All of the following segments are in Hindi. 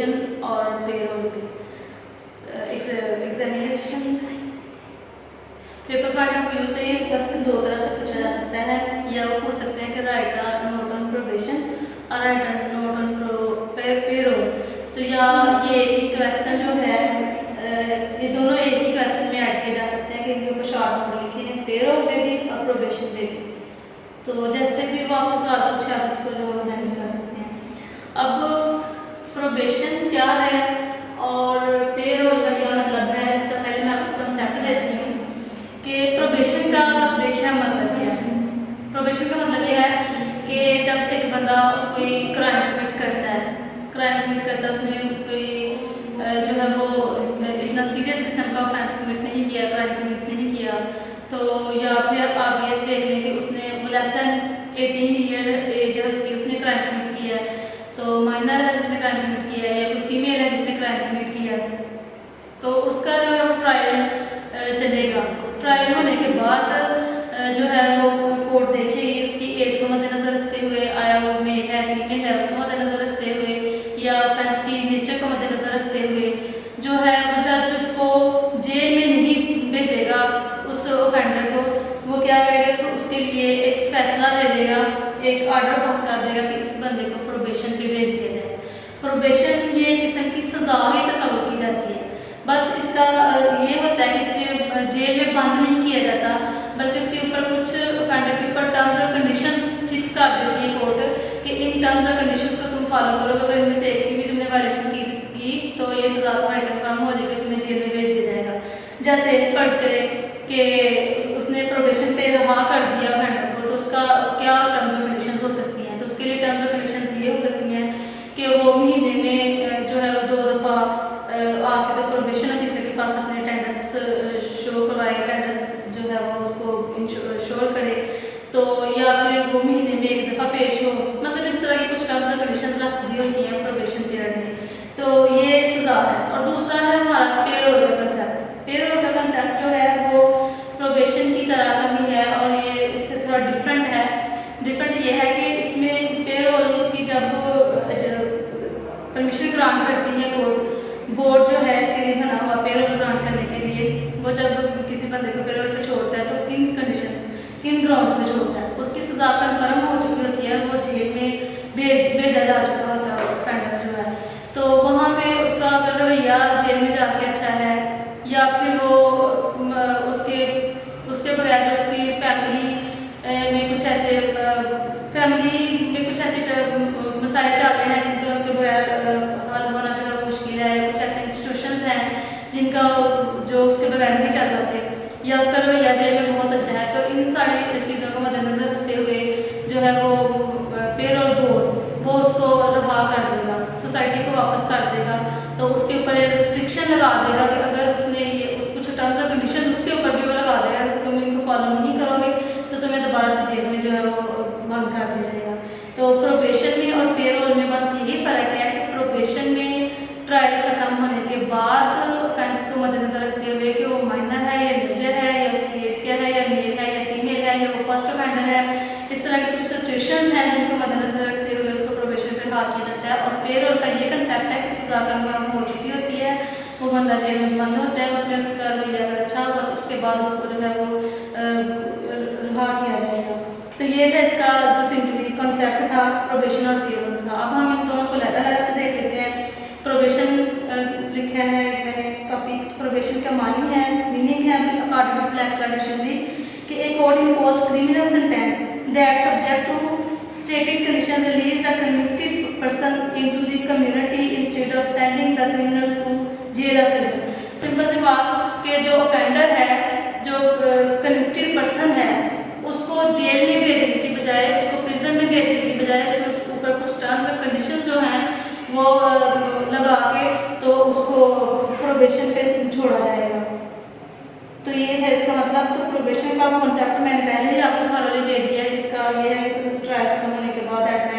प्रोबेशन और पेरोल पे examination paper point of view से क्वेश्चन दो तरह से पूछा जा सकता है, या वो पूछ सकते हैं कि write a note on probation और write a note on parole. तो या ये एक ही क्वेश्चन जो है ये दोनों एक ही क्वेश्चन में ऐड किए जा सकते हैं कि इनके ऊपर शॉर्ट नोट लिखे हैं पेरोल पे भी और प्रोबेशन पे भी। तो जैसे भी वो आपसे सवाल पूछे आप इसको जो मैनेज कर सकते हैं। अब प्रोबेशन क्या है और पेरोल का क्या मतलब है, इसका पहले मैं आपको कंसेप्ट देती हूँ कि प्रोबेशन का देखिए मतलब क्या है। प्रोबेशन का मतलब ये है कि जब एक बंदा कोई क्राइम कमिट करता है उसने कोई जो है वो इतना सीरियस किस्म का ऑफेंस कमिट नहीं किया, क्राइम कमिट नहीं किया, तो या फिर आप ये देख लें कि उसने लेस देन 18 ईयर एज है उसकी, उसने क्राइम कमिट किया है, तो माइनर है जिसने क्राइम कमिट किया है या कोई फीमेल है जिसने क्राइम कमिट किया है, तो उसका जो है ट्रायल चलेगा। ट्रायल होने के बाद जो है वो कोर्ट देखेगी उसकी एज को मद्देनजर रखते हुए, आया वो मेल है फीमेल है उसको मद्देनजर रखते हुए या ऑफेंस की नेचर को मद्देनजर रखते हुए जो है वो जज उसको जेल में नहीं भेजेगा उस ऑफेंडर को, वो क्या करेगा कि उसके लिए एक फैसला दे देगा, एक ऑर्डर पास कर देगा कि इस बंदे को प्रोबेशन पे भेज दिया जाए। प्रोबेशन ये किस्म की सजा ही तस्वर की जाती है, बस इसका ये होता है कि इसे जेल में बंद नहीं किया जाता, बल्कि उसके ऊपर कुछ ऑफेंडर के ऊपर टर्म्स और कंडीशंस फिक्स कर देती है कोर्ट कि इन टर्म्स और कंडीशंस को तुम फॉलो करो, अगर इनमें से एक की भी तुमने वायलेशन की तो ये सजा तुम्हारी कन्फर्म हो जाएगी, तुम्हें जेल में भेज दिया जाएगा। जैसे फर्ज करें कि उसने प्रोबेशन पे रहा कर दिया ऑफेंडर को, तो उसका क्या टर्म्स और कंडीशंस हो सकती हैं, तो उसके लिए टर्म्स और कंडीशंस ये हो सकती हैं कि वो महीने में जो है 2 दफ़ा आके तो प्रोबेशन ऑफिसर के पास अपने अटेंडेंस शो करवाए, अटेंडेंस जो है वो उसको इंश्योर करे, तो या फिर वो महीने में 1 दफ़ा पेश हो, मतलब इस तरह की कुछ टर्म्स और कंडीशंस रख दी होती हैं प्रोबेशन पीरियड में, तो ये सजा है। और दूसरा है हमारा पेरोल का कंसेप्ट। पेरोल का कंसेप्ट जो है वो प्रोबेशन की तरह का ही है और ये इससे थोड़ा डिफरेंट है। डिफरेंट ये है कि इसमें पेरोल की जब परमिशन ग्रांट करती है बोर्ड जो है इसके लिए बना हुआ पेरोल ग्रांट करने के लिए, वो जब किसी बंदे को पेरोल पे छोड़ता है तो किन कंडीशन किन ग्राउंड्स में छोड़ता है, उसकी सजा कन्फर्म हो चुकी होती है, वो जेल में भेजा जा चुका होता है ऑफेंडर जो है, तो वहाँ पे उसका अगर रवैया जेल में जाके अच्छा है या फिर वो उसके बगैर जो उसकी फैमिली में कुछ ऐसे मसाइल चल रहे हैं जिनका उनके बगैर हल होना जो है मुश्किल है, कुछ ऐसे इंस्टीट्यूशंस हैं जिनका जो उसके बगैर नहीं चल पाते, या उसका रवैया जेल में बहुत अच्छा है, तो इन सारी चीज़ों को मद्देनजर रखते हुए जो है वो पेरोल बोर्ड वो उसको रहा कर देगा, सोसाइटी को वापस कर देगा, तो उसके ऊपर रिस्ट्रिक्शन लगा देगा कि अगर उसने ये कुछ टर्म्स और कंडीशन उसके ऊपर भी वो लगा देगा, तुम इनको फॉलो नहीं करोगे तो तुम्हें दोबारा से जेल में जो है वो बंद कर दिया जाएगा। तो प्रोबेशन में और पेरोल में बस यही फ़र्क है कि प्रोबेशन में ट्रायल खत्म होने के बाद ऑफेंस को मद्देनजर रखते हुए कि वो माइनर है या मेजर है या उसकी एज क्या है या मेल है या फीमेल है या वो फर्स्ट ऑफेंडर है, इस तरह की कुछ सिचुएशंस हैं जिनको मद्देनजर रखते हुए उसको प्रोबेशन पे रहा किया जाता है। और पेरोल का ये कंसेप्ट है कि सजा कन्फर्म हो चुकी होती है, वो बंदा जेल में बंद होता है, उसमें उसका रवैया अगर अच्छा होगा तो उसके बाद उसको जो है वो रहा किया जाएगा। तो ये था इसका जो सिंपली कंसेप्ट था प्रोबेशन और पेरोल का। अब हम इन दोनों को अलग-अलग से देख लेते हैं। प्रोबेशन लिखा है मैंने कॉपी, प्रोबेशन का मीनिंग है अकॉर्डिंग टू लेजिस्लेशन में कि a court imposed criminal sentence that subject to stated condition release the convicted persons into the community instead of sending the criminals to jail or prison। Simple सी बात कि जो ऑफेंडर है, जो कन्विक्टेड पर्सन है, उसको जेल में भेजने की बजाय, उसको प्रिजन में भेजने की बजाय उसके ऊपर कुछ टर्म्स और कंडीशन जो हैं वो लगा के तो उसको प्रोबेशन पे छोड़ा जाएगा। तो ये है इसका मतलब। तो प्रोबेशन का कॉन्सेप्ट मैंने पहले ही आपको थॉरली दे दिया है, जिसका ये है कि ट्रायल खत्म होने के बाद एट द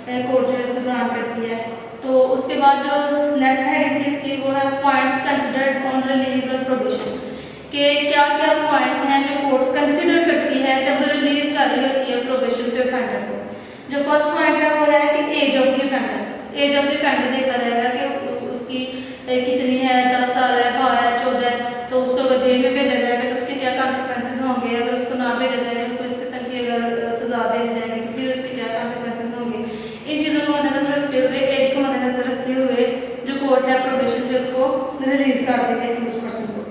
एंड कोर्ट जो है इसको ग्रांट करती है। तो उसके बाद जो नेक्स्ट हेडिंग थी इसकी वो है पॉइंट्स कंसिडर्ड ऑन रिलीज और प्रोबेशन, कि क्या क्या पॉइंट्स हैं जो कोर्ट कंसिडर करती है जब रिलीज कर रही होती है प्रोबेशन पे ऑफेंडर को। जो फर्स्ट पॉइंट है वो है कि age of the offender. Age of the offender देखा जाएगा कि जो कोर्ट है प्रोबेशन पे उसको रिलीज कर देगी एक्यूज पर्सन को।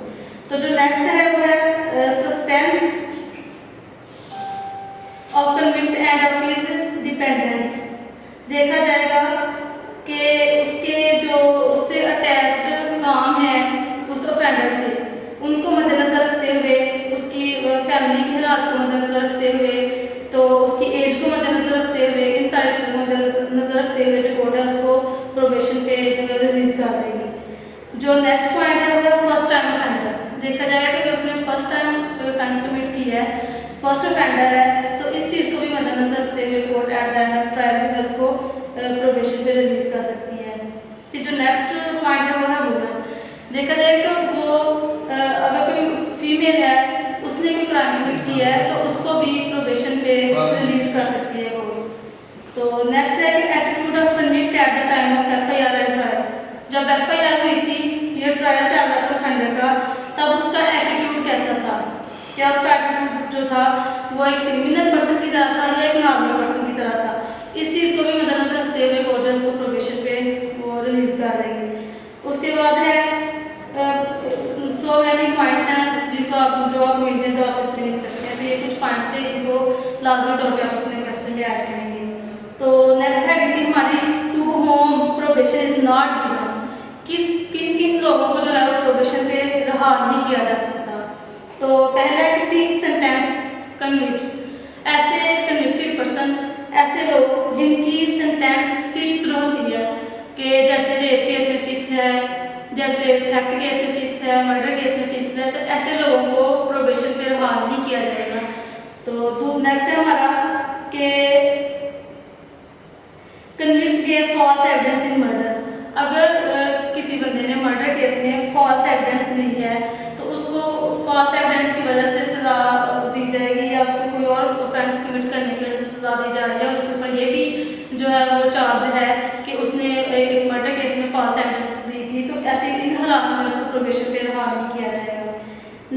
तो जो नेक्स्ट है वो है suspense of convict end of his dependence. देखा जाएगा कि उसके जो उससे अटैच्ड काम है उस ऑफेंडर से, उनको मद्देनजर रखते हुए, उसकी फैमिली के हालात को मद्देनजर रखते हुए, तो उसकी एज को मद्देनजर रखते हुए, इन सारी चीज़ों को मद्देनजर रखते हुए जो कोर्ट है उसको प्रोबेशन पे जो रिलीज कर देगी। जो नेक्स्ट पॉइंट है वो है फर्स्ट टाइम ऑफेंडर। देखा जाएगा कि अगर उसने फर्स्ट टाइम ऑफेंस कमिट किया है, फर्स्ट ऑफेंडर है, तो इस चीज़ को भी मद्देनजर रखते हुए court at the end of trial जो है उसको प्रोबेशन पे रिलीज कर सकती है। फिर जो नेक्स्ट पॉइंट है वो है वुमन। देखा जाए कि वो अगर कोई फीमेल है, उसने कोई क्राइम कमिट किया है, तो उसको भी प्रोबेशन पे रिलीज कर सकती है वो। तो नेक्स्ट है कि attitude of convict at the time of FIR and trial. जब एफआईआर हुई थी, ये ट्रायल चल रहा था ऑफेंडर का, तब उसका एटीट्यूड कैसा था? क्या उसका एटीट्यूड जो था वो एक क्रिमिनल पर्सन की तरह था या एक नॉर्मल पर्सन की तरह था? इस चीज़ को भी मद्देनजर रखते हुए कोर्ट जो उसको प्रोबेशन पे वो रिलीज कर देंगे। उसके बाद है सो मैनी पॉइंट्स हैं जिनको आप जो आप मिल जाए तो आप इसमें लिख सकते हैं। तो ये कुछ पॉइंट्स थे, इनको लाजमी तौर पे आप अपने क्वेश्चन में ऐड करेंगे। तो नेक्स्ट हेडिंग थी हमारी to whom probation is not given. किन किन लोगों को जो है वो प्रोबेशन पे रहा नहीं किया जा सकता? तो पहला है कि फिक्स सेंटेंस कन्विक्ट्स। ऐसे कन्विक्टेड पर्सन, ऐसे लोग जिनकी सेंटेंस फिक्स होती है, कि जैसे रेप केस में फिक्स है, जैसे थेफ्ट केस में फिक्स है, मर्डर केस में फिक्स है, तो ऐसे लोगों को प्रोबेशन पे रहा नहीं किया जाएगा। तो नेक्स्ट है हमारा कि convicts gave false evidence in murder. अगर किसी बंदे ने मर्डर केस में फॉल्स एविडेंस दी है, तो उसको फॉल्स एविडेंस की वजह से सजा दी जाएगी, या उसको कोई और ऑफेंस कमिट करने की वजह से सजा दी जा रही है। उसके ऊपर ये भी जो है वो चार्ज है कि उसने एक मर्डर केस में फॉल्स एविडेंस दी थी, तो ऐसे इन हालात में उसको प्रोबेशन पे रहा नहीं किया जाएगा।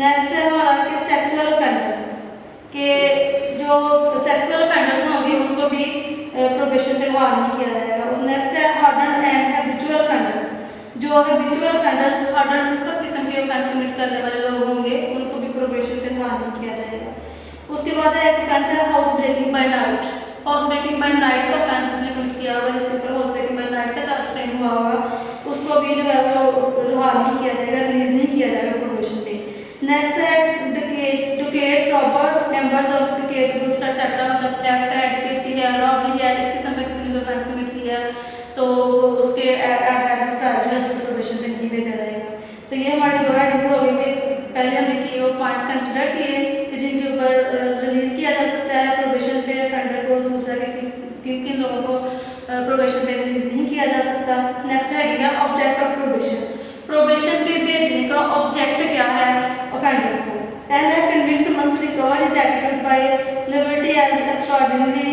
नेक्स्ट है हमारा कि सेक्सुअल ऑफेंडर्स, के जो सेक्सुअल ऑफेंडर्स होंगे उनको भी प्रोबेशन पे रहा नहीं किया जाएगा। और नेक्स्ट है हार्डन एंड हैबिचुअल ऑफेंडर्स। जो हैबिचुअल ऑफेंडर्स, हार्डन सब किस्म के ऑफेंस कमिट करने वाले लोग होंगे, उनको भी प्रोबेशन पे रहा नहीं किया जाएगा। उसके बाद है एक ऑफेंस है house breaking by night. House breaking by night का ऑफेंस जिसने कमिट किया होगा, जिसके ऊपर हाउस ब्रेकिंग बाय नाइट का चार्ज फ्रेम हुआ होगा, उसको भी जो है वो रहा नहीं किया जाएगा, रिलीज नहीं किया जाएगा प्रोबेशन पे। नेक्स्ट है dacoit robber, members of dacoit groups et cetera, मतलब थेफ्ट है, डकैती है, रॉबरी है, इस किस्म का किसी ने ऑफेंस कमिट किया है, तो उसके एट टाइम ऑफ ट्रायल जो है उसको प्रोबेशन पे नहीं भेजा जाएगा। तो ये हमारे दो हेडिंग्स हो गए थे। पहले हमने किए वो पॉइंट्स कंसिडर किए कि जिनके ऊपर रिलीज किया जा सकता है प्रोबेशन पे ऑफेंडर को, दूसरा कि किन किन लोगों को प्रोबेशन पे रिलीज नहीं किया जा सकता। नेक्स्ट हेडिंग है ऑब्जेक्ट ऑफ प्रोबेशन। प्रोबेशन पे भेजने का ऑब्जेक्ट क्या है ऑफेंडर्स को? पहला है convict must recover his attitude by liberty as extraordinary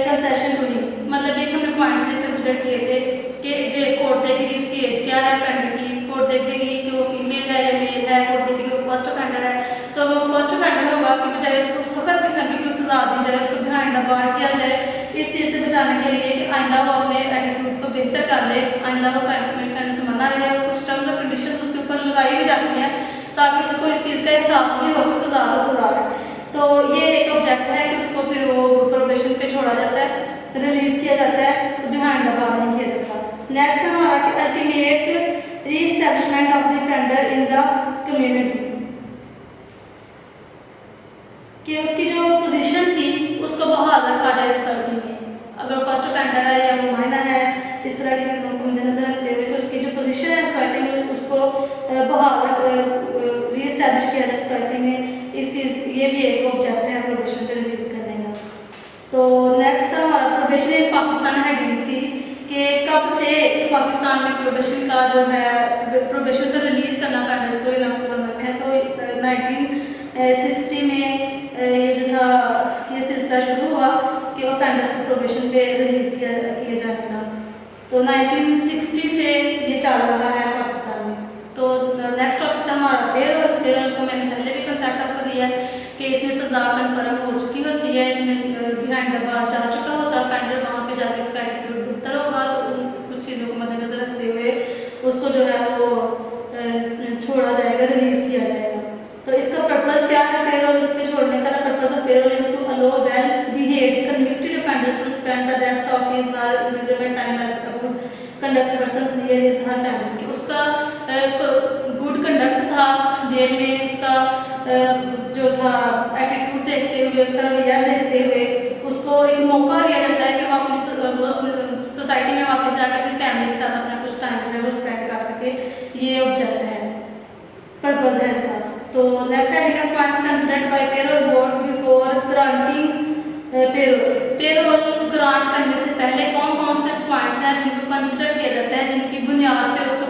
concession to him. मतलब एक हमने पॉइंट्स कंसिडर किए थे कि कोर्ट देखेगी उसकी एज क्या है ऑफेंडर की, कोर्ट देखेगी कि वो फीमेल है या मेल है, कोर्ट देखेगी वो फर्स्ट ऑफेंडर है। तो वो फर्स्ट ऑफेंडर होगा कि बजाय उसको सख्त किस्म की सजा दी जाए, उसको बिहाइंड द बार किया जाए, इस चीज़ से बचाने के लिए कि आइंदा वो अपने एटीट्यूड को बेहतर कर ले, आइंदा वो क्राइम कमिट करने से मना रहे। और कुछ टर्म्स और कंडीशन उसके ऊपर लगाई भी जाती हैं ताकि उसको इस चीज़ का एहसास भी हो कि सजा तो सजा है। तो ये एक ऑब्जेक्ट है कि उसको फिर वो प्रोबेशन पे छोड़ा जाता है, रिलीज किया जाता है, तो बिहाइंड द बार नहीं किया जाता। नेक्स्ट है हमारा कि ultimate reestablishment of the offender in the community, कि उसकी जो पोजीशन थी उसको बहाल रखा जाए सोसाइटी में। अगर फर्स्ट ऑफेंडर है या वो माइनर है, इस तरह की चीज़ों को मद्देनजर रखते हुए तो उसकी जो पोजीशन है सोसाइटी में उसको बहाल रीएस्टैब्लिश किया जाए सोसाइटी में। इस चीज़ ये भी एक ऑब्जेक्ट है प्रोबेशन पे रिलीज करने का। तो नेक्स्ट हमारा प्रोबेशन इन पाकिस्तान हेडिंग थी कि कब से पाकिस्तान में प्रोबेशन का जो है प्रोबेशन को रिलीज करना ऑफेंडर्स को इनफ गवर्नमेंट है। तो 1960 में ये जो था ये सिलसिला शुरू हुआ कि ऑफेंडर्स को प्रोबेशन पे रिलीज किया जाना था। तो 1960 से ये चल रहा है पाकिस्तान में। तो नेक्स्ट टॉपिक था हमारा पेरोल। पेरोल को मैंने पहले भी कंसेप्ट आपको दिया है कि इसमें सजा कन्फर्म हो चुकी होती है, इसमें बिहाइंड द बार जा चुका होता है ऑफेंडर, वहाँ पे जाके उसका एटीट्यूड बेहतर होगा। तो उन कुछ चीज़ों को मद्देनजर रखते हुए फैमिली की। उसका गुड कंडक्ट था जेल में, उसका जो था एटीट्यूड देखते हुए, उसका रवैया देखते हुए उसको एक मौका दिया जाता है कि वो अपनी सोसाइटी में वापस जाकर अपनी फैमिली के साथ अपना कुछ टाइम जो है वो स्पेंड कर सके। ये ऑब्जेक्ट है, पर्पज है इसका। तो नेक्स्ट हेडिंग है points considered bye payroll board before granting payroll. Payroll grant करने से पहले कौन कौन से पॉइंट्स हैं जिनको कंसीडर किया जाता है, जिनकी बुनियाद पे उसको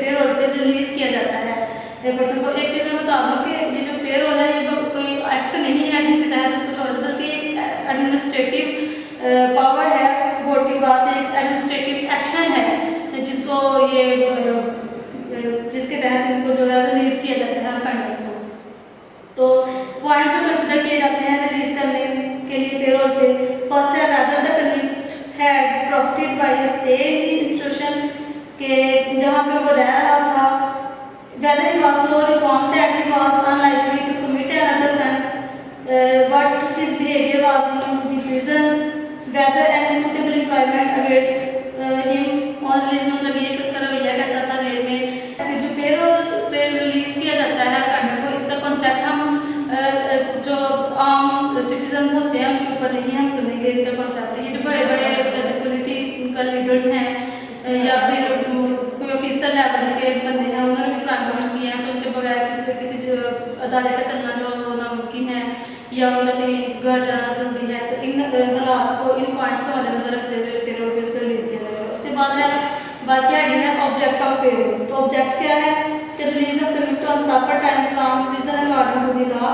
पेरोल पे रिलीज किया जाता है पर्सन को। एक चीज़ मैं बता दूँ कि ये जो पेरोल है ये कोई एक्ट नहीं है जिसके तहत उसको छोड़, बल्कि एक एडमिनिस्ट्रेटिव पावर है बोर्ड के पास, एक एडमिनिस्ट्रेटिव एक्शन है जिसको ये जिसके तहत इनको जो है रिलीज किया जाता है फंड्स को। तो पॉइंट जो कंसिडर किए जाते हैं रिलीज करने के लिए पेरोल पे, फर्स्ट है whether the convict had profited by his stay in the institution, के जहाँ पे वो रह रहा था, whether he was so reformed that he was unlikely to commit another offense, what his behavior was in the prison, whether any suitable employment awaits him on release। मतलब ये कि उसका रवैया कैसा था जेल में। जो पेरोल पे रिलीज किया जाता है फंड को, इसका कॉन्सेप्ट हम जो आम सिटीजन होते हैं उनके ऊपर नहीं हम सुनेंगे इनका कॉन्सेप्ट। ये जो बड़े बड़े जैसे पॉलिटिकल लीडर्स हैं या फिर कोई ऑफिसर लेवल के बंदे हैं, उन्होंने भी क्राइम कमिट किए हैं, तो उनके बगैर किसी जो अदालत का चलना जो नामुमकिन है या उन्हें कहीं घर जाना जरूरी है। तो इन हालात को, इन पॉइंट्स को मद्देनजर रखते हुए पेरोल पे उसको रिलीज किया जाएगा। उसके बाद है बात क्या है ऑब्जेक्ट ऑफ पेरोल। तो ऑब्जेक्ट क्या है कि release of convict on proper time from prison according to the law,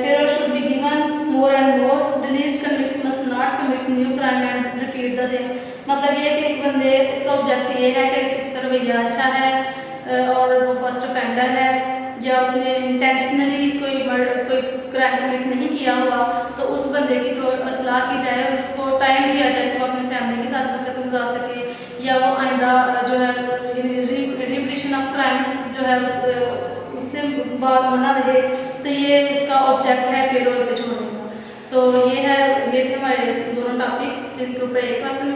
parole should be given more and more, release convicts must not commit new crime and repeat the same. मतलब ये कि एक बंदे, इसका ऑब्जेक्ट ये है कि किसी का रवैया अच्छा है और वो फर्स्ट ऑफेंडर है या उसने इंटेंशनली कोई क्राइम कमिट नहीं किया हुआ, तो उस बंदे की तो असलाह की जाए, उसको टाइम दिया जाए कि वो अपनी फैमिली के साथ वक्त गुजार सके या वो आइंदा जो है रिपीटिशन ऑफ क्राइम जो है उससे बात बना रहे। तो ये उसका ऑब्जेक्ट है पेरोल पे छोड़ने का। तो ये थे हमारे दोनों टॉपिक जिनके ऊपर एक क्वेश्चन